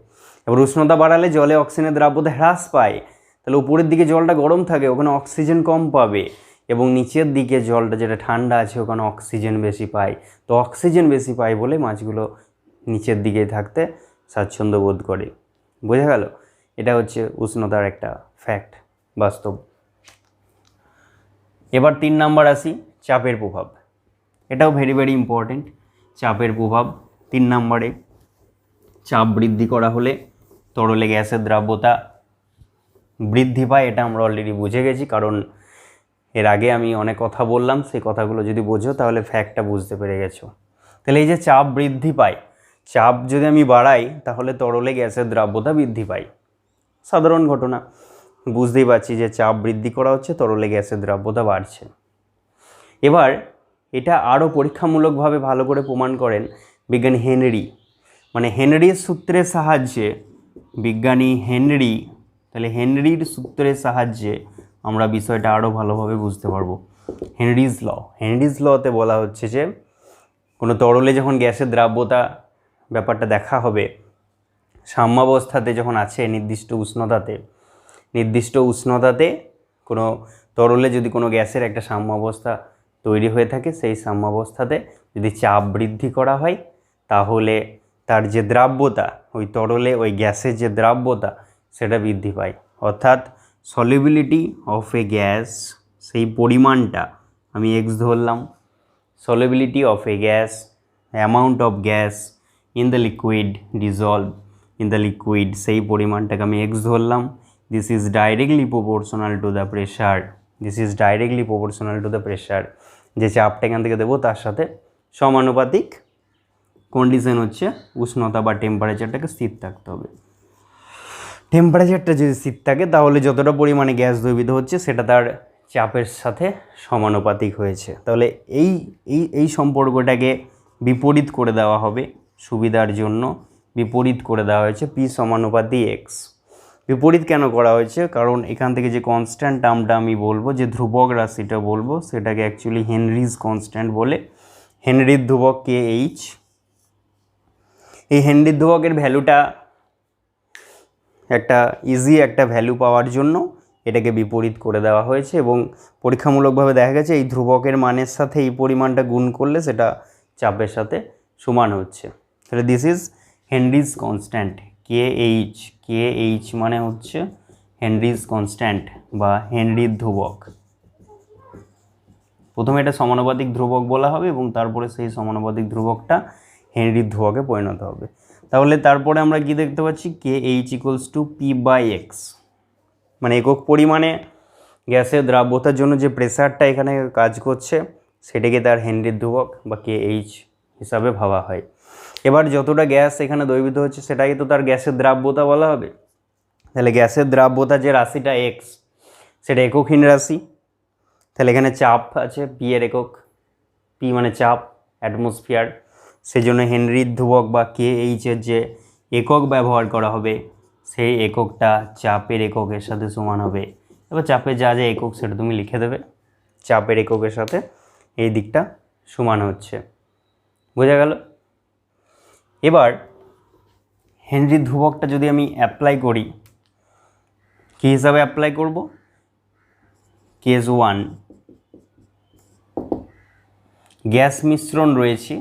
এবার উষ্ণতা বাড়ালে জলে অক্সিজেনের দ্রাব্যতা হ্রাস পায়, তাহলে উপরের দিকে জলটা গরম থাকে, ওখানে অক্সিজেন কম পাবে, এবং নিচের দিকে জলটা যেটা ঠান্ডা আছে ওখানে অক্সিজেন বেশি পায়। তো অক্সিজেন বেশি পায় বলে মাছগুলো নিচের দিকে থাকতে স্বাচ্ছন্দ্য বোধ করে। বোঝা গেল? এটা হচ্ছে উষ্ণতার একটা ফ্যাক্ট, বাস্তব। এবার 3 নাম্বার আসি, চাপের প্রভাব। এটাও ভেরি ভেরি ইম্পর্টেন্ট। চাপের প্রভাব 3 নম্বরে। চাপ বৃদ্ধি করা হলে তরলে গ্যাসের দ্রাব্যতা বৃদ্ধি পায়, এটা আমরা অলরেডি বুঝে গেছি, কারণ এর আগে আমি অনেক কথা বললাম, সেই কথাগুলো যদি বোঝো তাহলে ফ্যাক্টটা বুঝতে পেরে গেছো। তাহলে এই যে চাপ বৃদ্ধি পায়, চাপ যদি আমি বাড়াই তাহলে তরলে গ্যাসের দ্রাব্যতা বৃদ্ধি পায়। সাধারণ ঘটনা, বুঝতেই পারছি যে চাপ বৃদ্ধি করা হচ্ছে, তরলে গ্যাসের দ্রাব্যতা বাড়ছে। এবার এটা আরও পরীক্ষামূলকভাবে ভালো করে প্রমাণ করেন বিজ্ঞানী হেনরি, মানে হেনরির সূত্রের সাহায্যে, বিজ্ঞানী হেনরি, তাহলে হেনরির সূত্রের সাহায্যে আমরা বিষয়টা আরও ভালোভাবে বুঝতে পারবো। হেনরিজ লতে বলা হচ্ছে যে কোনো তরলে যখন গ্যাসের দ্রাব্যতা ব্যাপারটা দেখা হবে, সাম্যাবস্থাতে যখন আছে নির্দিষ্ট উষ্ণতাতে কোনো তরলে যদি কোনো গ্যাসের একটা সাম্যাবস্থা তৈরি হয়ে থাকে, সেই সাম্যাবস্থাতে যদি চাপ বৃদ্ধি করা হয় তাহলে তার যে দ্রাব্যতা, ওই তরলে ওই গ্যাসের যে দ্রাব্যতা সেটা বৃদ্ধি পায়। অর্থাৎ সলিবিলিটি অফ এ গ্যাস, সেই পরিমাণটা আমি এক্স ধরলাম, solubility of a gas, amount of gas in the liquid dissolved in the liquid, সেই পরিমাণটাকে আমি x ধরলাম। this is directly proportional to the pressure, যে চাপটা এখান থেকে দেবো তার সাথে সমানুপাতিক। কন্ডিশন হচ্ছে উষ্ণতা বা টেম্পারেচারটাকে স্থির থাকতে হবে। টেম্পারেচারটা যদি স্থির থাকে তাহলে যতটা পরিমাণে গ্যাস দ্রবীভূত হচ্ছে সেটা তার চাপের সাথে সমানুপাতিক হয়েছে। তাহলে এই সম্পর্কটাকে বিপরীত করে দেওয়া হবে সুবিধার জন্য, বিপরীত করে দেওয়া হয়েছে পি সমানুপাতি এক্স। বিপরীত কেন করা হয়েছে? কারণ এখান থেকে যে কনস্ট্যান্ট টার্মটা আমি বলবো, যে ধ্রুবক রাশিটা বলবো, সেটাকে অ্যাকচুয়ালি হেনরিজ কনস্ট্যান্ট বলে। হেনরির ধ্রুবক কে এইচ। এই হেনরির ধ্রুবকের ভ্যালুটা একটা ইজি একটা ভ্যালু পাওয়ার জন্য এটাকে বিপরীত করে দেওয়া হয়েছে, এবং পরীক্ষামূলকভাবে দেখা গেছে এই ধ্রুবকের মানের সাথে এই পরিমাণটা গুণ করলে সেটা চাপের সাথে সমান হচ্ছে। তাহলে this is Henry's constant K H মানে হচ্ছে হেনরিজ কনস্ট্যান্ট বা হেনরির ধ্রুবক। প্রথমে এটা সমানুপাতিক ধ্রুবক বলা হবে এবং তারপরে সেই সমানুপাতিক ধ্রুবকটা হেনরির ধ্রুবকে পরিণত হবে। তাহলে তারপরে আমরা কি দেখতে পাচ্ছি, K H equals to P by X, মানে একক পরিমাণে গ্যাসের দ্রাব্যতার জন্য যে প্রেসারটা এখানে কাজ করছে সেটাকে তার হেনরির ধ্রুবক বা কে এইচ হিসাবে ভাবা হয়। এবার যতটা গ্যাস এখানে দ্রবীভূত হচ্ছে সেটাকে তো তার গ্যাসের দ্রাব্যতা বলা হবে। তাহলে গ্যাসের দ্রাব্যতা যে রাশিটা এক্স, সেটা এককহীন রাশি। তাহলে এখানে চাপ আছে পি এর একক, পি মানে চাপ, অ্যাটমসফিয়ার, সেই জন্য হেনরির ধ্রুবক বা KH এর যে একক ব্যবহার করা হবে সেই এককটা চাপের এককের সাথে সমান হবে। এবার চাপের যা যা একক সেটা তুমি লিখে দেবে, চাপের এককের সাথে এই দিকটা সমান হচ্ছে। বোঝা গেল? এবার হেনরির ধ্রুবকটা যদি আমি অ্যাপ্লাই করি, কী হিসাবে অ্যাপ্লাই করব? কেস 1 গ্যাস মিশ্রণ রয়েছে,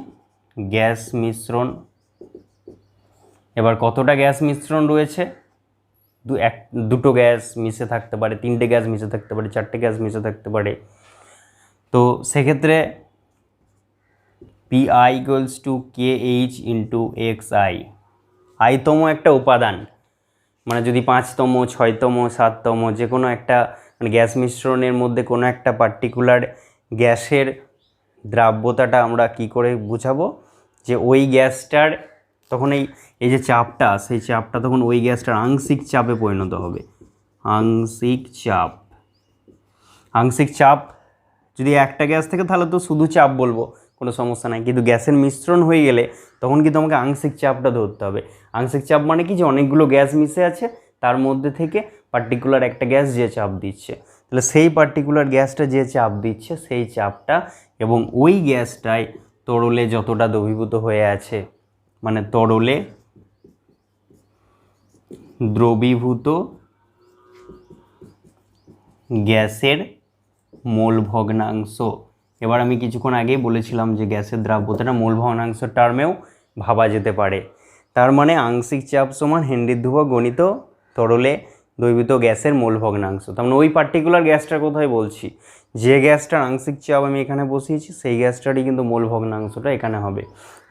গ্যাস মিশ্রণ। এবার কতটা গ্যাস মিশ্রণ রয়েছে? দুটো গ্যাস মিশে থাকতে পারে, তিনটে গ্যাস মিশে থাকতে পারে, চারটে গ্যাস মিশে থাকতে পারে। তো সেক্ষেত্রে PI equals to KH into XI। আইতম একটা উপাদান, মানে যদি 5তম, 6তম, 7তম যে কোনো একটা মানে গ্যাস মিশ্রণের মধ্যে কোনো একটা পার্টিকুলার গ্যাসের দ্রাব্যতাটা আমরা কি করে বুঝাবো? যে ওই গ্যাসটার তখন এই যে চাপটা, সেই চাপটা তখন ওই গ্যাসটার আংশিক চাপে পরিণত হবে। আংশিক চাপ, আংশিক চাপ যদি একটা গ্যাস থেকে তাহলে তো শুধু চাপ বলবো, কোনো সমস্যা নাই। কিন্তু গ্যাসের মিশ্রণ হয়ে গেলে তখন কিন্তু আমাকে আংশিক চাপটা ধরতে হবে। আংশিক চাপ মানে কি? যে অনেকগুলো গ্যাস মিশে আছে, তার মধ্যে থেকে পার্টিকুলার একটা গ্যাস যে চাপ দিচ্ছে, তাহলে সেই পার্টিকুলার গ্যাসটা যে চাপ দিচ্ছে সেই চাপটা এবং ওই গ্যাসটায় তরলে যতটা দ্রবীভূত হয়ে আছে, মানে তরলে দ্রবীভূত গ্যাসের মোল ভগ্নাংশ। এবার আমি কিছুক্ষণ আগেই বলেছিলাম যে গ্যাসের দ্রাব্যতাটা মোল ভগ্নাংশ টার্মেও ভাবা যেতে পারে। তার মানে আংশিক চাপ সমান হেনরির ধ্রুবক গণিত তরলে দ্রবীভূত গ্যাসের মোল ভগ্নাংশ। তার মানে ওই পার্টিকুলার গ্যাসটার কথাই বলছি, যে গ্যাসটার আংশিক চাপ আমি এখানে বসিয়েছি সেই গ্যাসটারই কিন্তু মোল ভগ্নাংশটা এখানে হবে।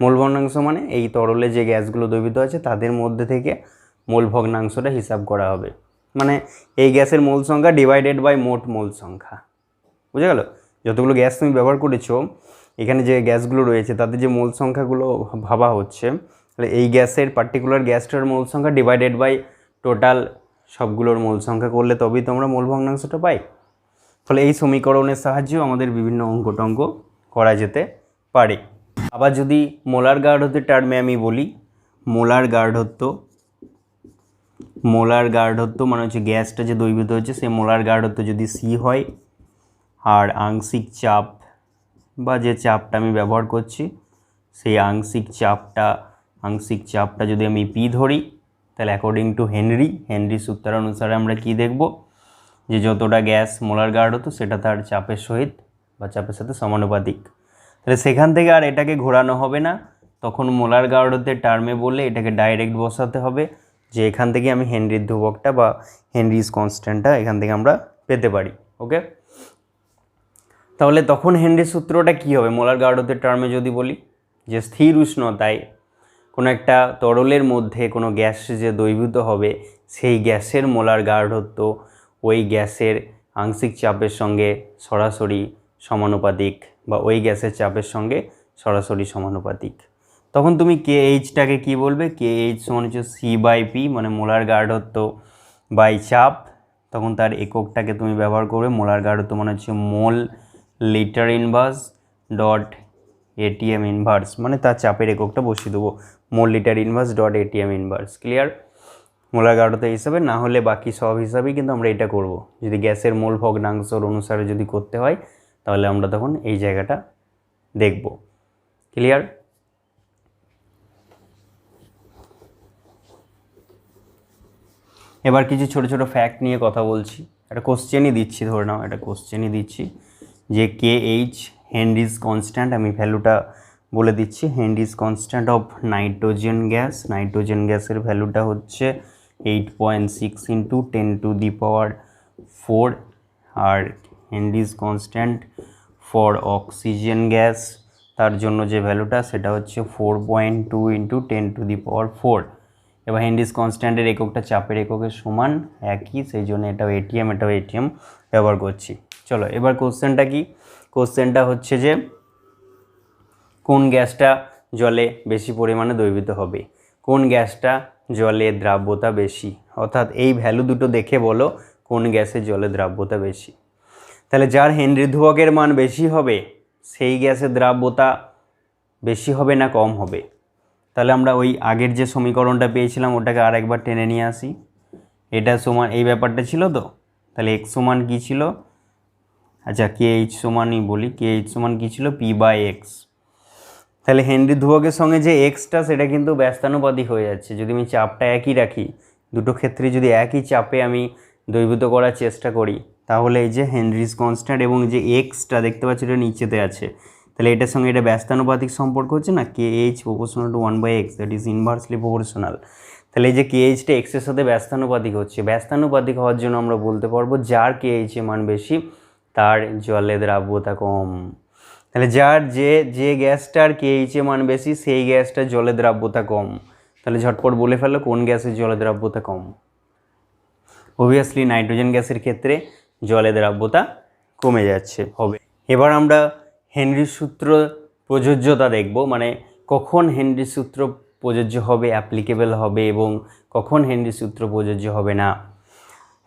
মোল ভগ্নাংশ মানে এই তরলে যে গ্যাসগুলো দ্রবীভূত আছে তাদের মধ্যে থেকে মোল ভগ্নাংশটা হিসাব করা হবে, মানে এই গ্যাসের মোল সংখ্যা ডিভাইডেড বাই মোট মোল সংখ্যা। বুঝে গেল? যতগুলো গ্যাস তুমি ব্যবহার করেছো, এখানে যে গ্যাসগুলো রয়েছে তাদের যে মোল সংখ্যাগুলো ভাবা হচ্ছে, তাহলে এই গ্যাসের পার্টিকুলার গ্যাসটার মোল সংখ্যা ডিভাইডেড বাই টোটাল সবগুলোর মোল সংখ্যা করলে তবেই তো আমরা মোল ভগ্নাংশটা পাই। ফলে এই সমীকরণের সাহায্যেও আমাদের বিভিন্ন অঙ্ক করা যেতে পারে। আবার যদি মোলার গাঢ়ত্বের টার্মে আমি বলি, মোলার গাঢ়ত্ব মানে হচ্ছে গ্যাসটা যে দ্রবীভূত হচ্ছে সেই মোলার গাঢ়ত্ব যদি C হয়, আর আংশিক চাপ বা যে চাপটা আমি ব্যবহার করছি সেই আংশিক চাপটা যদি আমি P ধরি, তাহলে অ্যাকর্ডিং টু হেনরি সূত্র অনুসারে আমরা কি দেখব? যে যতটা গ্যাস মোলার গাঢ়ত্ব সেটা তার চাপের সহিত বা চাপের সাথে সমানুপাতিক। তাহলে সেখান থেকে আর এটাকে ঘোরানো হবে না, তখন মোলার গাঢ়ত্বের টার্মে বললে এটাকে ডাইরেক্ট বসাতে হবে, যে এখান থেকে আমি হেনরির ধ্রুবকটা বা হেনরিজ কনস্ট্যান্টটা এখান থেকে আমরা পেতে পারি। ওকে, তাহলে তখন হেনরির সূত্রটা কি হবে? মোলার গাঢ়ত্বের টার্মে যদি বলি যে স্থির উষ্ণতায় কোনো একটা তরলের মধ্যে কোনো গ্যাস যে দ্রবীভূত হবে সেই গ্যাসের মোলার গাঢ়ত্ব ওই গ্যাসের আংশিক চাপের সঙ্গে সরাসরি সমানুপাতিক বা ওই গ্যাসের চাপের সঙ্গে সরাসরি সমানুপাতিক। তখন তুমি KHটাকে কি বলবে? KH সমান হচ্ছে C/P, মানে মোলার গাঢ়ত্ব বাই চাপ। তখন তার এককটাকে তুমি ব্যবহার করবে, মোলার গাঢ়ত্ব মানে হচ্ছে mole litre inverse dot ATM inverse, মানে তার চাপের এককটা বসিয়ে দেবো, mole litre inverse dot ATM inverse. Clear? Molar গাঢ়ত্ব হিসাবে, না হলে বাকি সব হিসাবেই কিন্তু আমরা এটা করব। যদি গ্যাসের মোল ভগ্নাংশের অনুসারে যদি করতে হয় তাহলে আমরা তখন এই জায়গাটা দেখব। ক্লিয়ার? এবার কিছু ছোট ছোট ফ্যাক্ট নিয়ে কথা বলছি। একটা কোশ্চেনই দিচ্ছি, ধরে নাও একটা কোশ্চেনই দিচ্ছি যে KH হেনরিজ কনস্ট্যান্ট, আমি ভ্যালুটা বলে দিচ্ছি। হেনরিজ কনস্ট্যান্ট অফ নাইট্রোজেন গ্যাসের ভ্যালুটা হচ্ছে 8.6 ইন্টু 10⁴। আর Henry's constant for oxygen gas তার জন্য যে ভ্যালুটা সেটা হচ্ছে 4.2 ইন্টু 10⁴। এবার হেনরিজ কনস্ট্যান্টের এককটা চাপের এককের সমান একই, সেই জন্য এটাও এটিএম ব্যবহার করছি। চলো এবার কোশ্চেনটা কি? কোশ্চেনটা হচ্ছে যে কোন গ্যাসটা জলে বেশি পরিমাণে দ্রবীভূত হবে, কোন গ্যাসটা জলে দ্রাব্যতা বেশি, অর্থাৎ এই ভ্যালু দুটো দেখে বলো কোন গ্যাসের জলে দ্রাব্যতা বেশি। তাহলে যার হেনরি ধ্রুবকের মান বেশি হবে সেই গ্যাসের দ্রাব্যতা বেশি হবে না কম হবে? তাহলে আমরা ওই আগের যে সমীকরণটা পেয়েছিলাম ওটাকে আর একবার টেনে নিয়ে আসি। এটা সমান এই ব্যাপারটা ছিল তো, তাহলে এক্স সমান কী ছিল, আচ্ছা কে এইচ সমানই বলি, কে এইচ সমান কী ছিল, পি বাই এক্স। তাহলে হেনরি ধ্রুবকের সঙ্গে যে এক্সটা সেটা কিন্তু ব্যস্তানুপাতিক হয়ে যাচ্ছে। যদি আমি চাপটা একই রাখি, দুটো ক্ষেত্রে যদি একই চাপে আমি দ্রবীভূত করার চেষ্টা করি, তাহলে এই যে হেনরিজ কনস্ট্যান্ট এবং যে এক্সটা দেখতে পাচ্ছি এটা নিচেতে আছে, তাহলে এটার সঙ্গে এটা ব্যস্তানুপাতিক সম্পর্ক হচ্ছে না, K H proportional to 1/x, that is inversely proportional. তাহলে এই যে কে এইচটা এক্সের সাথে ব্যস্তানুপাতিক হচ্ছে, ব্যস্তানুপাতিক হওয়ার জন্য আমরা বলতে পারবো যার কে এইচের মান বেশি তার জলে দ্রাব্যতা কম। তাহলে যার যে গ্যাসটার কে এইচের মান বেশি সেই গ্যাসটার জলে দ্রাব্যতা কম। তাহলে ঝটপট বলে ফেলো কোন গ্যাসের জলে দ্রাব্যতা কম। অবভিয়াসলি নাইট্রোজেন গ্যাসের ক্ষেত্রে জলে দ্রাব্যতা কমে যাচ্ছে হবে। এবার আমরা হেনরির সূত্র প্রযোজ্যতা দেখব, মানে কখন হেনরির সূত্র প্রযোজ্য হবে, অ্যাপ্লিকেবল হবে, এবং কখন হেনরির সূত্র প্রযোজ্য হবে না।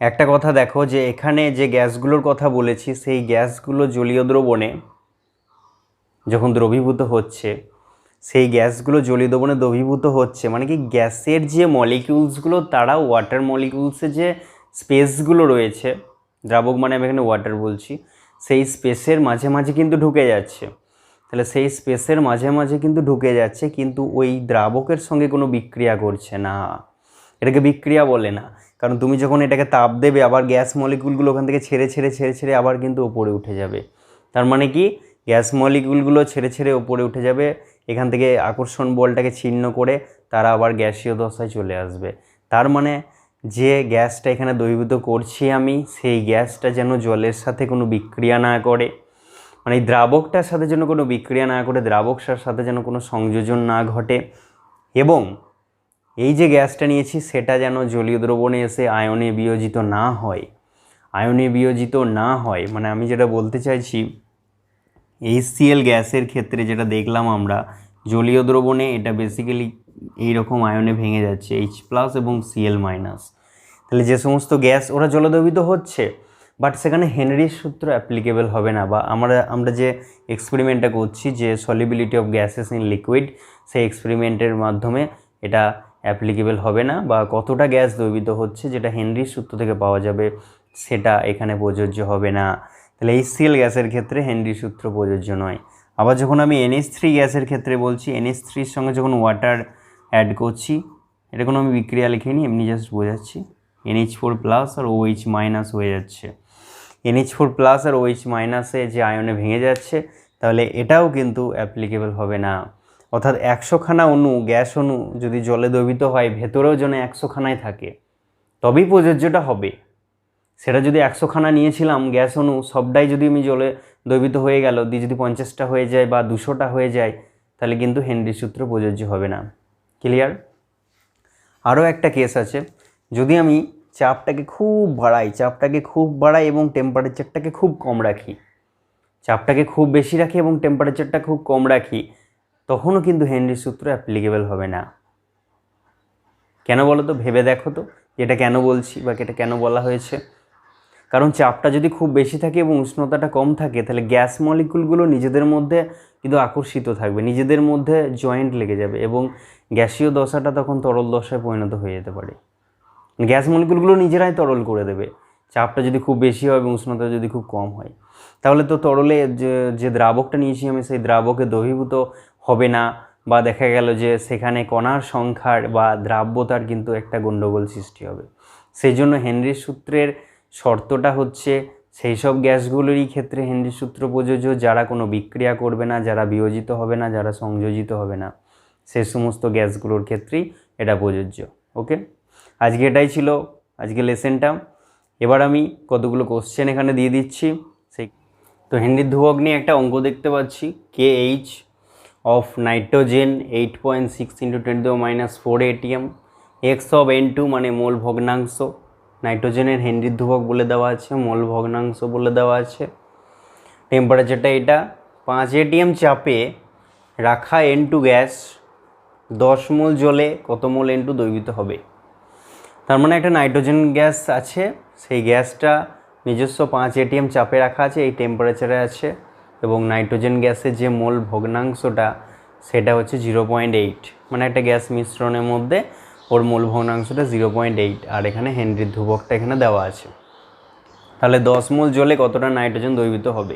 একটা কথা দেখো যে এখানে যে গ্যাসগুলোর কথা বলেছি সেই গ্যাসগুলো জলীয় দ্রবণে যখন দ্রবীভূত হচ্ছে, সেই গ্যাসগুলো জলীয় দ্রবণে দ্রবীভূত হচ্ছে মানে কি গ্যাসের যে মলিকিউলসগুলো তারা ওয়াটার মলিকিউলসের যে স্পেসগুলো রয়েছে, দ্রাবক মানে আমি এখানে ওয়াটার বলছি, সেই স্পেসের মাঝে মাঝে কিন্তু ঢুকে যাচ্ছে। তাহলে সেই স্পেসের মাঝে মাঝে কিন্তু ঢুকে যাচ্ছে, কিন্তু ওই দ্রাবকের সঙ্গে কোনো বিক্রিয়া করছে না। এটাকে বিক্রিয়া বলে না, কারণ তুমি যখন এটাকে তাপ দেবে আবার গ্যাস মলিকিউলগুলো ওখান থেকে ছেড়ে ছেড়ে ছেড়ে ছেড়ে আবার কিন্তু ওপরে উঠে যাবে। তার মানে কি গ্যাস মলিকিউলগুলো ছেড়ে ছেড়ে ওপরে উঠে যাবে, এখান থেকে আকর্ষণ বলটাকে ছিন্ন করে তারা আবার গ্যাসীয় দশায় চলে আসবে। তার মানে যে গ্যাসটা এখানে দ্রবীভূত করছি আমি, সেই গ্যাসটা যেন জলের সাথে কোনো বিক্রিয়া না করে, মানে এই দ্রাবকটার সাথে যেন কোনো বিক্রিয়া না করে, দ্রাবকটার সাথে যেন কোনো সংযোজন না ঘটে, এবং এই যে গ্যাসটা নিয়েছি সেটা যেন জলীয় দ্রবণে এসে আয়নে বিয়োজিত না হয়। আয়নে বিয়োজিত না হয় মানে আমি যেটা বলতে চাইছি, HCl গ্যাসের ক্ষেত্রে যেটা দেখলাম আমরা জলীয় দ্রবণে এটা বেসিক্যালি এইরকম আয়নে ভেঙে যাচ্ছে H+ এবং Cl-। তাহলে যে সমস্ত গ্যাস ওরা জলদ্রবিত হচ্ছে, বাট সেখানে হেনরির সূত্র অ্যাপ্লিকেবল হবে না, বা আমরা যে এক্সপেরিমেন্টটা করছি যে solubility of gases in liquid, সেই এক্সপেরিমেন্টের মাধ্যমে এটা অ্যাপ্লিকেবল হবে না, বা কতটা গ্যাস দ্রবীভূত হচ্ছে যেটা হেনরির সূত্র থেকে পাওয়া যাবে সেটা এখানে প্রযোজ্য হবে না। তাহলে HCl গ্যাসের ক্ষেত্রে হেনরির সূত্র প্রযোজ্য নয়। আবার যখন আমি NH3 গ্যাসের ক্ষেত্রে বলছি, NH3-র সঙ্গে যখন ওয়াটার অ্যাড করছি, এটা কোনো আমি বিক্রিয়া লিখিনি, এমনি জাস্ট বোঝাচ্ছি, NH4+ আর OH- হয়ে যাচ্ছে। NH4+ আর OH- যে আয়নে ভেঙে যাচ্ছে, তাহলে এটাও কিন্তু অ্যাপ্লিকেবল হবে না। অর্থাৎ 100খানা অণু গ্যাস অণু যদি জলে দ্রবীভূত হয়, ভেতরেও যেন 100খানায় থাকে, তবেই প্রযোজ্যটা হবে। সেটা যদি 100খানা নিয়েছিলাম গ্যাস অণু, সবটাই যদি আমি জলে দ্রবীভূত হয়ে গেল, দিয়ে যদি 50টা হয়ে যায় বা 200টা হয়ে যায়, তাহলে কিন্তু হেনরির সূত্র প্রযোজ্য হবে না। ক্লিয়ার? আরও একটা কেস আছে, যদি আমি চাপটাকে খুব বাড়াই এবং টেম্পারেচারটাকে খুব কম রাখি, চাপটাকে খুব বেশি রাখি এবং টেম্পারেচারটা খুব কম রাখি, তখনও কিন্তু হেনরির সূত্র অ্যাপ্লিকেবল হবে না। কেন বলো তো, ভেবে দেখো তো এটা কেন বলছি বা এটা কেন বলা হয়েছে। কারণ চাপটা যদি খুব বেশি থাকে এবং উষ্ণতাটা কম থাকে, তাহলে গ্যাস মলিকুলগুলো নিজেদের মধ্যে কিন্তু আকর্ষিত থাকবে, নিজেদের মধ্যে জয়েন্ট লেগে যাবে, এবং গ্যাসীয় দশাটা তখন তরল দশায় পরিণত হয়ে যেতে পারে। গ্যাস মলিকুলগুলো নিজেরাই তরল করে দেবে চাপটা যদি খুব বেশি হয় এবং উষ্ণতা যদি খুব কম হয়। তাহলে তো তরলে যে দ্রাবকটা নিয়েছি আমি, সেই দ্রাবকে দ্রবীভূত হবে না, বা দেখা গেল যে সেখানে কণার সংখ্যার বা দ্রাব্যতার কিন্তু একটা গণ্ডগোল সৃষ্টি হবে। সেই জন্য হেনরির সূত্রের শর্তটা হচ্ছে সেই সব গ্যাসগুলোরই ক্ষেত্রে হেনরির সূত্র প্রযোজ্য যারা কোনো বিক্রিয়া করবে না, যারা বিয়োজিত হবে না, যারা সংযোজিত হবে না, সেই সমস্ত গ্যাসগুলোর ক্ষেত্রেই এটা প্রযোজ্য। ওকে, আজকে এটাই ছিল আজকে লেসেনটা। এবার আমি কতগুলো কোশ্চেন এখানে দিয়ে দিচ্ছি। সেই তো হেনরির ধ্রুবক নিয়ে একটা অঙ্ক দেখতে পাচ্ছি, KH of nitrogen 8.6 × 10⁻⁴ ATM, X of N2 মানে মোল ভগ্নাংশ, নাইট্রোজেনের হেনরির ধ্রুবক বলে দেওয়া আছে, মোল ভগ্নাংশ বলে দেওয়া আছে, টেম্পারেচারটা এটা, 5 ATM চাপে রাখা N2 গ্যাস 10 মোল জলে কত মোল N2 দ্রবীভূত হবে। তার মানে একটা নাইট্রোজেন গ্যাস আছে, সেই গ্যাসটা নিজস্ব 5 ATM চাপে রাখা আছে, এই টেম্পারেচারে আছে, এবং নাইট্রোজেন গ্যাসের যে মোল ভগ্নাংশটা সেটা হচ্ছে 0.8, মানে একটা গ্যাস মিশ্রণের মধ্যে ওর মোল ভগ্নাংশটা 0.8, আর এখানে হেনরির ধ্রুবকটা এখানে দেওয়া আছে। তাহলে 10 মোল জলে কতটা নাইট্রোজেন দ্রবীভূত হবে।